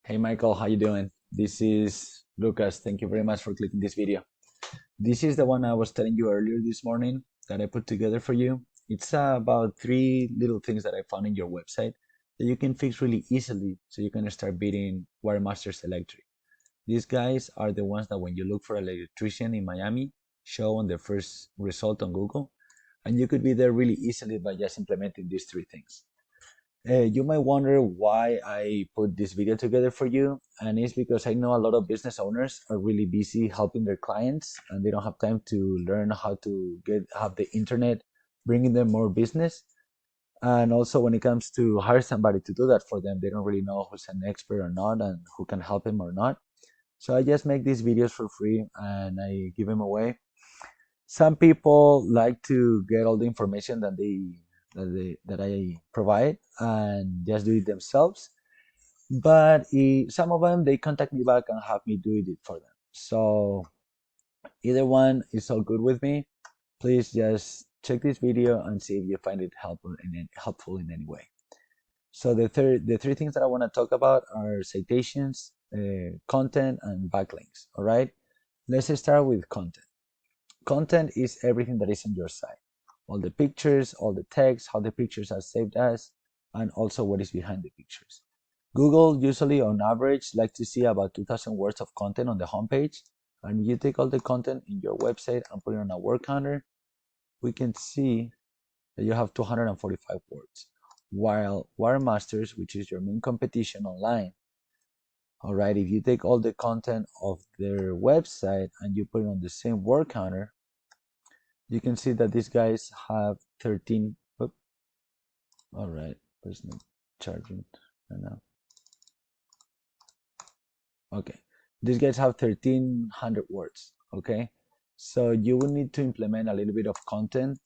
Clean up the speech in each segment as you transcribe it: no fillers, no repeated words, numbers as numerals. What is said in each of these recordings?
Hey Michael, how you doing? This is Lucas. Thank you very much for clicking this video. This is the one I was telling you earlier this morning that I put together for you. It's about three little things that I found in your website that you can fix really easily so you can start beating Wiremasters Electric. These guys are the ones that when you look for an electrician in Miami, show on the first result on Google, and you could be there really easily by just implementing these three things. You might wonder why I put this video together for you, and it's because I know a lot of business owners are really busy helping their clients, and they don't have time to learn how to have the internet bringing them more business. And also, when it comes to hire somebody to do that for them, they don't really know who's an expert or not, and who can help them or not. So I just make these videos for free, and I give them away. Some people like to get all the information that I provide and just do it themselves. But some of them they contact me back and have me do it for them. So either one is all good with me. Please just check this video and see if you find it helpful in any way. So the three things that I want to talk about are citations, content, and backlinks. All right. Let's start with content. Content is everything that is on your site. All the pictures, all the text, how the pictures are saved as, and also what is behind the pictures. Google usually on average like to see about 2,000 words of content on the homepage. And you take all the content in your website and put it on a word counter, we can see that you have 245 words. While Wiremasters, which is your main competition online, all right, if you take all the content of their website and you put it on the same word counter, you can see that these guys have 13. All right, there's no charging right now. Okay, these guys have 1,300 words. Okay, so you will need to implement a little bit of content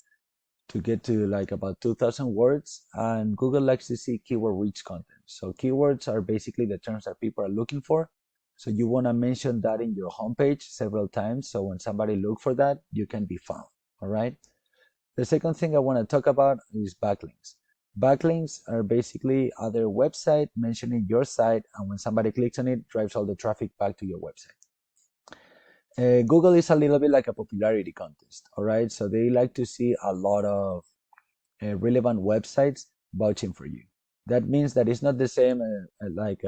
to get to like about 2,000 words. And Google likes to see keyword rich content. So keywords are basically the terms that people are looking for. So you want to mention that in your homepage several times. So when somebody look for that, you can be found. All right. The second thing I want to talk about is backlinks. Backlinks are basically other website mentioning your site, and when somebody clicks on it, drives all the traffic back to your website. Google is a little bit like a popularity contest, all right? So they like to see a lot of relevant websites vouching for you. That means that it's not the same like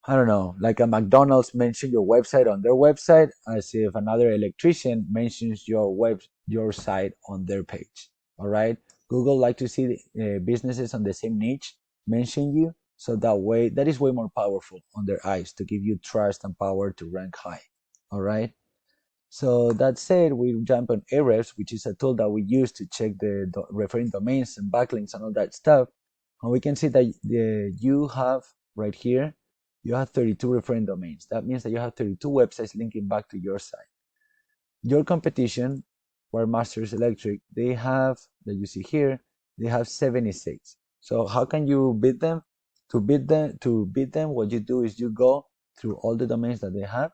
I don't know, like a McDonald's mention your website on their website as if another electrician mentions your site on their page. All right. Google like to see businesses on the same niche mention you, so that way that is way more powerful on their eyes to give you trust and power to rank high. All right. So that said, we jump on Ahrefs, which is a tool that we use to check the referring domains and backlinks and all that stuff. And we can see that you have right here, you have 32 referring domains. That means that you have 32 websites linking back to your site. Your competition, Wiremasters Electric, they have, that you see here, they have 76. So how can you beat them? To beat them, what you do is you go through all the domains that they have,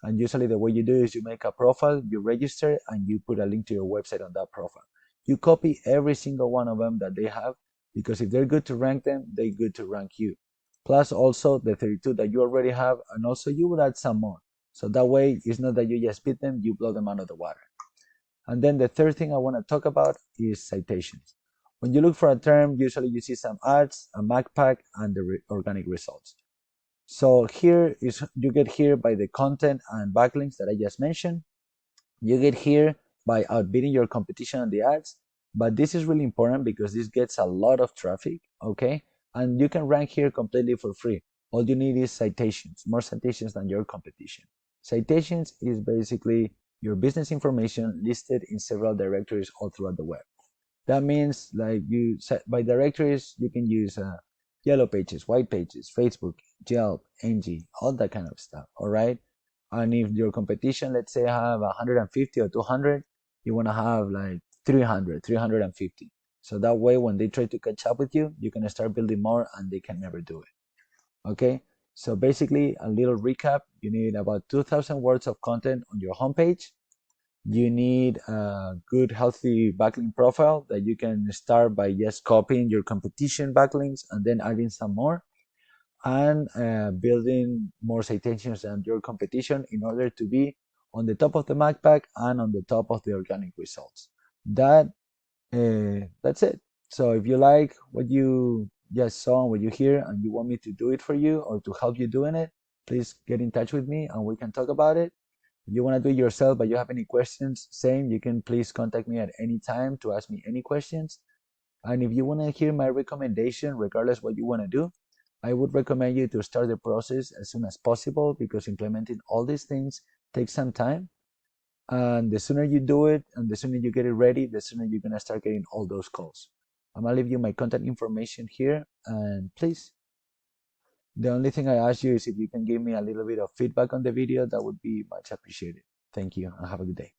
and usually the way you do is you make a profile, you register, and you put a link to your website on that profile. You copy every single one of them that they have, because if they're good to rank them, they're good to rank you. Plus also the 32 that you already have, and also you would add some more. So that way, it's not that you just beat them, you blow them out of the water. And then the third thing I want to talk about is citations. When you look for a term, usually you see some ads, a Mac pack, and the organic results. So here is you get here by the content and backlinks that I just mentioned. You get here by outbidding your competition on the ads. But this is really important because this gets a lot of traffic, okay? And you can rank here completely for free. All you need is citations, more citations than your competition. Citations is basically your business information listed in several directories all throughout the web. That means like you set by directories, you can use yellow pages, white pages, Facebook, Yelp, Angie, all that kind of stuff. All right. And if your competition, let's say, have 150 or 200, you want to have like 300, 350. So that way, when they try to catch up with you, you can start building more and they can never do it. Okay. So basically, a little recap, you need about 2,000 words of content on your homepage. You need a good healthy backlink profile that you can start by just copying your competition backlinks and then adding some more. and building more citations than your competition in order to be on the top of the MacPack and on the top of the organic results. That's it. So if you like what you just saw and what you hear and you want me to do it for you or to help you doing it, please get in touch with me and we can talk about it. If you want to do it yourself but you have any questions, same, you can please contact me at any time to ask me any questions. And if you want to hear my recommendation, regardless what you want to do, I would recommend you to start the process as soon as possible because implementing all these things takes some time. And the sooner you do it and the sooner you get it ready, the sooner you're going to start getting all those calls. I'm going to leave you my contact information here. And please, the only thing I ask you is if you can give me a little bit of feedback on the video, that would be much appreciated. Thank you and have a good day.